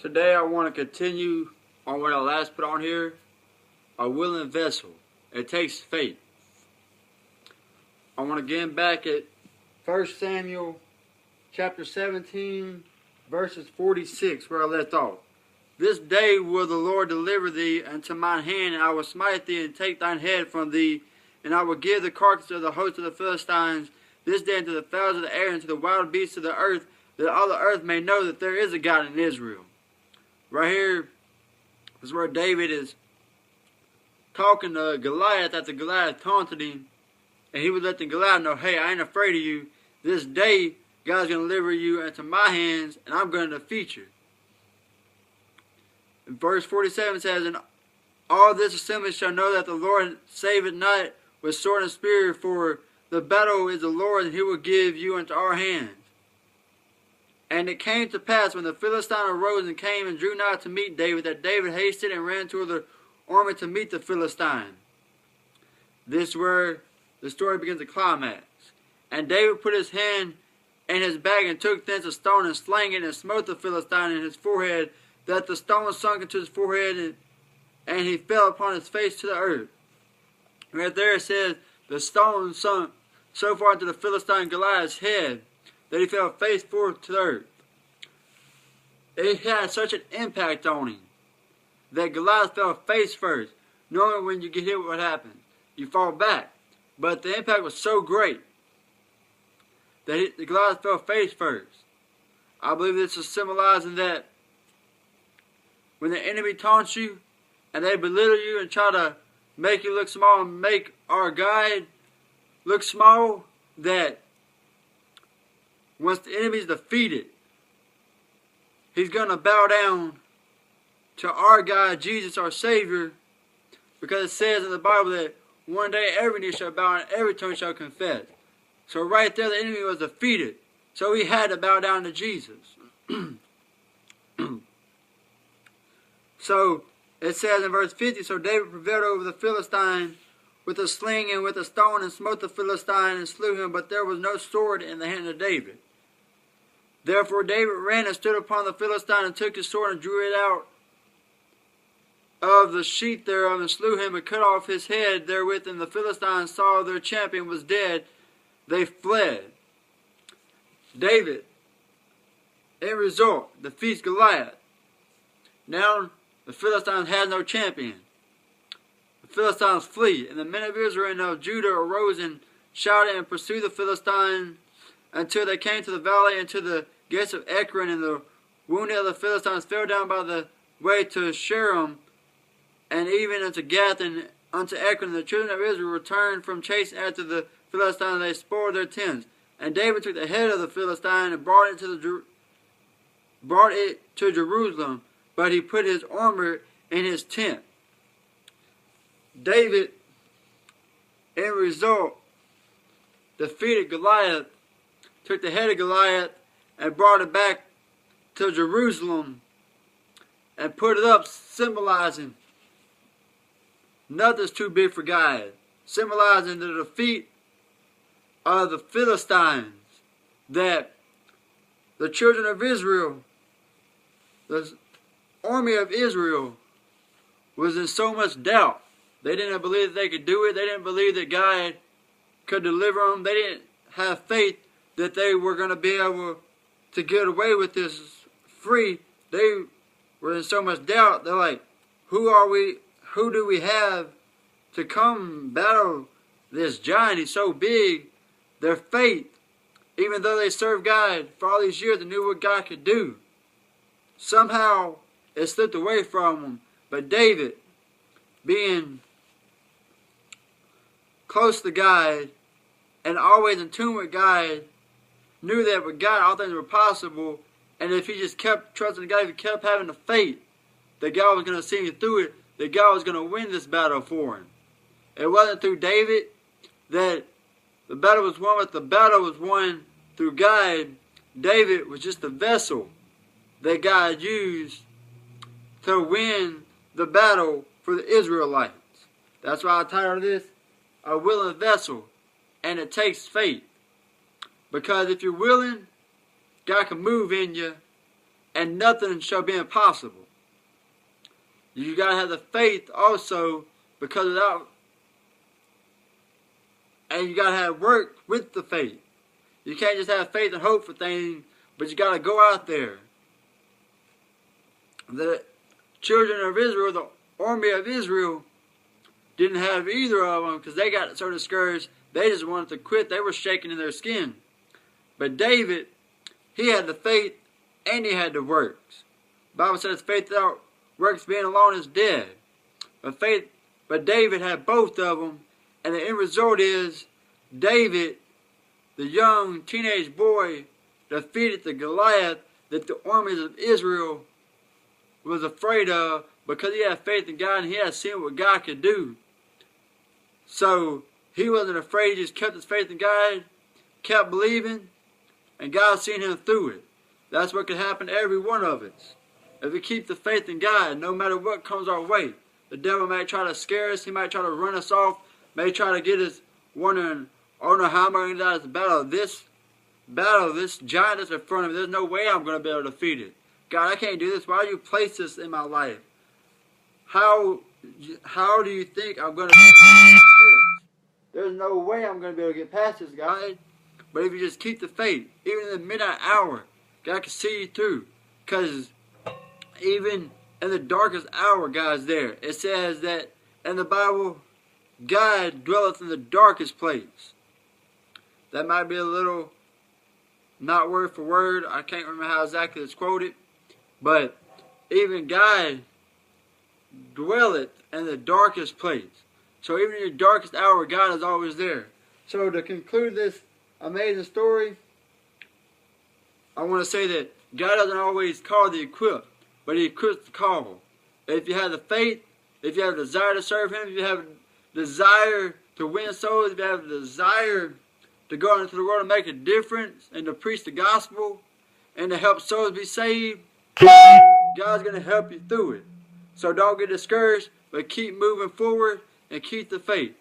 Today I want to continue on what I last put on here, a willing vessel. It takes faith. I want to get back at 1 Samuel chapter 17 verses 46 where I left off. This day will the Lord deliver thee unto mine hand, and I will smite thee and take thine head from thee, and I will give the carcass of the host of the Philistines this day unto the fowls of the air and to the wild beasts of the earth, that all the earth may know that there is a God in Israel. Right here is where David is talking to Goliath after Goliath taunted him, and he was letting Goliath know, hey, I ain't afraid of you. This day, God's going to deliver you into my hands, and I'm going to defeat you. And verse 47 says, and all this assembly shall know that the Lord saveth not with sword and spear, for the battle is the Lord, and he will give you into our hands. And it came to pass, when the Philistine arose and came and drew nigh to meet David, that David hasted and ran toward the army to meet the Philistine. This is where the story begins to climax. And David put his hand in his bag and took thence a stone and slang it and smote the Philistine in his forehead, that the stone sunk into his forehead, and he fell upon his face to the earth. Right there it says, the stone sunk so far into the Philistine Goliath's head that he fell face forward to the earth. It had such an impact on him that Goliath fell face first. Normally when you get hit, what happens? You fall back. But the impact was so great that the Goliath fell face first. I believe this is symbolizing that when the enemy taunts you and they belittle you and try to make you look small and make our guide look small, that once the enemy is defeated, he's going to bow down to our God, Jesus, our Savior, because it says in the Bible that one day every knee shall bow and every tongue shall confess. So right there the enemy was defeated. So he had to bow down to Jesus. So it says in verse 50, so David prevailed over the Philistine with a sling and with a stone, and smote the Philistine and slew him, but there was no sword in the hand of David. Therefore David ran and stood upon the Philistine, and took his sword and drew it out of the sheath thereof, and slew him and cut off his head therewith. And the Philistines saw their champion was dead, they fled. David, in result, defeats Goliath. Now the Philistines had no champion. The Philistines flee, and the men of Israel and of Judah arose and shouted and pursued the Philistines until they came to the valley and to the gates of Ekron, and the wounded of the Philistines fell down by the way to Sharon, and even unto Gath and unto Ekron. And the children of Israel returned from chasing after the Philistines, and they spoiled their tents. And David took the head of the Philistine and brought it to Jerusalem, but he put his armor in his tent. David, in result, defeated Goliath, took the head of Goliath and brought it back to Jerusalem and put it up, symbolizing nothing's too big for God, symbolizing the defeat of the Philistines, that the children of Israel, the army of Israel, was in so much doubt. They didn't believe that they could do it. They didn't believe that God could deliver them. They didn't have faith that they were going to be able to get away with this free. They were in so much doubt. They're like, who are we? Who do we have to come battle this giant? He's so big. Their faith, even though they served God for all these years and knew what God could do, somehow it slipped away from them. But David, being close to God and always in tune with God, knew that with God all things were possible. And if he just kept trusting God, if he kept having the faith that God was going to see him through it, that God was going to win this battle for him. It wasn't through David that the battle was won, but the battle was won through God. David was just a vessel that God used to win the battle for the Israelites. That's why I titled this, A Willing Vessel. And it takes faith. Because if you're willing, God can move in you and nothing shall be impossible. You got to have the faith also, because without, and you got to have work with the faith. You can't just have faith and hope for things, but you got to go out there. The children of Israel, the army of Israel, didn't have either of them because they got so discouraged. They just wanted to quit. They were shaking in their skin. But David, he had the faith and he had the works. The Bible says faith without works being alone is dead. But David had both of them, and the end result is David, the young teenage boy, defeated the Goliath that the armies of Israel was afraid of, because he had faith in God and he had seen what God could do. So he wasn't afraid. He just kept his faith in God, kept believing, and God seen him through it. That's what can happen to every one of us. If we keep the faith in God, no matter what comes our way, the devil may try to scare us. He might try to run us off. May try to get us wondering, oh no, how am I going to get out of this battle? This giant that's in front of me. There's no way I'm going to be able to defeat it. God, I can't do this. Why do you place this in my life? How do you think I'm going to get past this? There's no way I'm going to be able to get past this, God. But if you just keep the faith, even in the midnight hour, God can see you through. Because even in the darkest hour, God's there. It says that in the Bible, God dwelleth in the darkest place. That might be a little, not word for word. I can't remember how exactly it's quoted. But even God dwelleth in the darkest place. So even in your darkest hour, God is always there. So to conclude this amazing story, I want to say that God doesn't always call the equipped, but He equips the called. If you have the faith, if you have a desire to serve Him, if you have a desire to win souls, if you have a desire to go out into the world and make a difference and to preach the gospel and to help souls be saved, God's going to help you through it. So don't get discouraged, but keep moving forward and keep the faith.